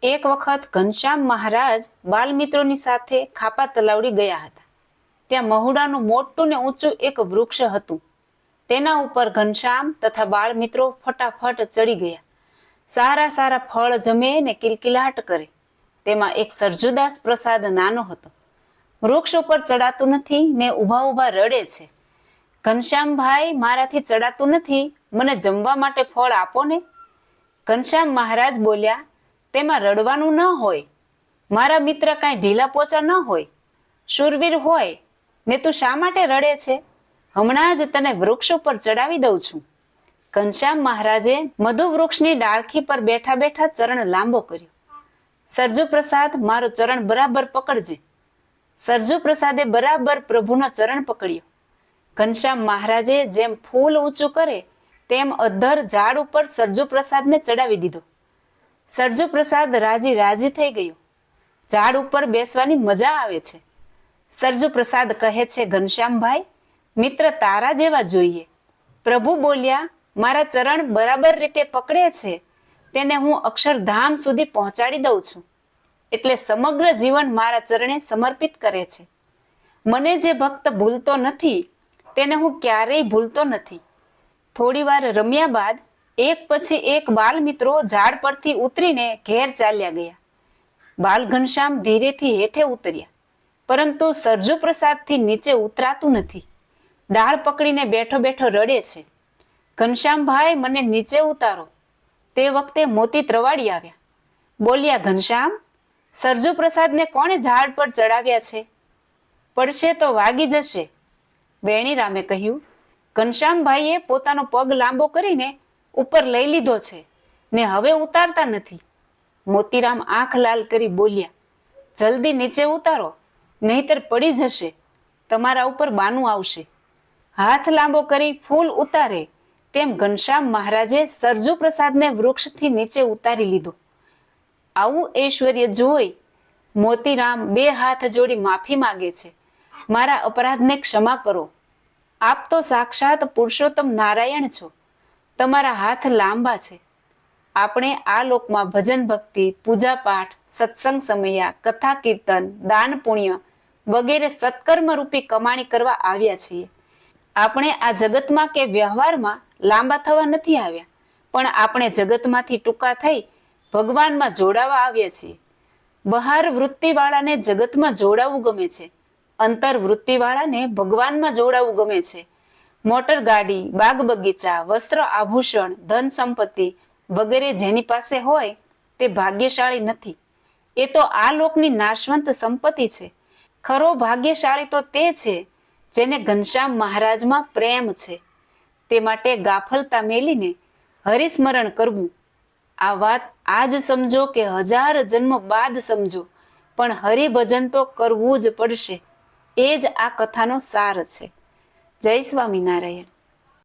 એક વખત ઘનશ્યામ મહારાજ બાલમિત્રોની સાથે ખાપા તલાવડી ગયા હતા. ત્યાં મહુડાનું મોટું ને ઊંચું એક વૃક્ષ હતું. તેના ઉપર ઘનશ્યામ તથા બાળમિત્રો ફટાફટ ચડી ગયા. સારા સારા ફળ જમે ને કિલકિલાટ કરે. તેમાં એક સરજુદાસ પ્રસાદ નાનો હતો. વૃક્ષ ઉપર ચડાતું નથી ને ઊભા ઊભા રડે છે. ઘનશ્યામભાઈ, મારાથી ચડાતું નથી, મને જમવા માટે ફળ આપો ને. ઘનશ્યામ મહારાજ બોલ્યા, તેમાં રડવાનું ન હોય. મારા મિત્ર કાંઈ ઢીલા પોચા ન હોય, શૂરવીર હોય ને તું શા માટે રડે છે? હમણાં જ તને વૃક્ષ ઉપર ચડાવી દઉં છું. ઘનશ્યામ મહારાજે મધુ વૃક્ષની ડાળખી પર બેઠા બેઠા ચરણ લાંબો કર્યો. સરજુ પ્રસાદ, મારો ચરણ બરાબર પકડજે. સરજુ પ્રસાદે બરાબર પ્રભુનો ચરણ પકડ્યો. ઘનશ્યામ મહારાજે જેમ ફૂલ ઊંચું કરે તેમ અધ્ધર ઝાડ ઉપર સરજુ પ્રસાદને ચડાવી દીધો. સરજુ પ્રસાદ રાજી રાજી થઈ ગયો. ઝાડ ઉપર બેસવાની મજા આવે છે. સરજુ પ્રસાદ કહે છે, ઘનશ્યામભાઈ, મિત્ર તારા જેવા જોઈએ. પ્રભુ બોલ્યા, મારા ચરણ બરાબર રીતે પકડે છે તેને હું અક્ષરધામ સુધી પહોંચાડી દઉં છું. એટલે સમગ્ર જીવન મારા ચરણે સમર્પિત કરે છે. મને જે ભક્ત ભૂલતો નથી તેને હું ક્યારેય ભૂલતો નથી. થોડી વાર રમ્યા બાદ એક પછી એક બાલ મિત્રો ઝાડ પરથી ઉતરીને ઘેર ચાલ્યા ગયા. બાલ ઘનશ્યામ ધીરેથી હેઠે ઉતર્યા, પરંતુ સરજુ પ્રસાદથી નીચે ઉતરાતું નથી. ડાળ પકડીને બેઠો બેઠો રડે છે. ઘનશ્યામભાઈ, મને નીચે ઉતારો. તે વખતે મોતી ત્રવાડી આવ્યા. બોલ્યા, ઘનશ્યામ, સરજુ પ્રસાદને કોણે ઝાડ પર ચડાવ્યા છે? પડશે તો વાગી જશે. વેણીરામે કહ્યું, ઘનશ્યામભાઈએ પોતાનો પગ લાંબો કરીને ઉપર લઈ લીધો છે ને હવે ઉતારતા નથી. મોતીરામ આંખ લાલ કરી બોલ્યા, જલ્દી નીચે ઉતારો, નહીતર પડી જશે. તમારા ઉપર બાનું આવશે. હાથ લાંબો કરી ફૂલ ઉતારે તેમ ઘનશ્યામ મહારાજે સરજુ પ્રસાદને વૃક્ષથી નીચે ઉતારી લીધો. આવું ઐશ્વર્ય જોઈ મોતીરામ બે હાથ જોડી માફી માગે છે. મારા અપરાધને ક્ષમા કરો. આપ તો સાક્ષાત પુરુષોત્તમ નારાયણ છો. તમારા હાથ લાંબા છે. આપણે આ લોકમાં ભજન ભક્તિ, પૂજા પાઠ, સત્સંગ સમયા, કથા કીર્તન, દાન પુણ્ય વગેરે સત્કર્મ રૂપી કમાણી કરવા આવ્યા છીએ. આપણે આ જગતમાં કે વ્યવહારમાં લાંબા થવા નથી આવ્યા, પણ આપણે જગતમાંથી ટૂંકા થઈ ભગવાનમાં જોડાવા આવ્યા છીએ. બહાર વૃત્તિવાળાને જગતમાં જોડાવું ગમે છે, અંતર વૃત્તિવાળાને ભગવાનમાં જોડાવું ગમે છે. મોટર ગાડી, બાગ બગીચા, વસ્ત્ર આભૂષણ, ધન સંપત્તિ વગેરે જેની પાસે હોય તે ભાગ્યશાળી નથી. એ તો આ લોકની નાશવંત સંપત્તિ છે. ખરો ભાગ્યશાળી તો તે છે જેને ઘનશ્યામ મહારાજમાં પ્રેમ છે. તે માટે ગાફલતા મેલીને હરિસ્મરણ કરવું. આ વાત આજ સમજો કે 1000 જન્મ બાદ સમજો, પણ હરિભજન તો કરવું જ પડશે. એ જ આ કથાનો સાર છે. જય સ્વામિનારાયણ.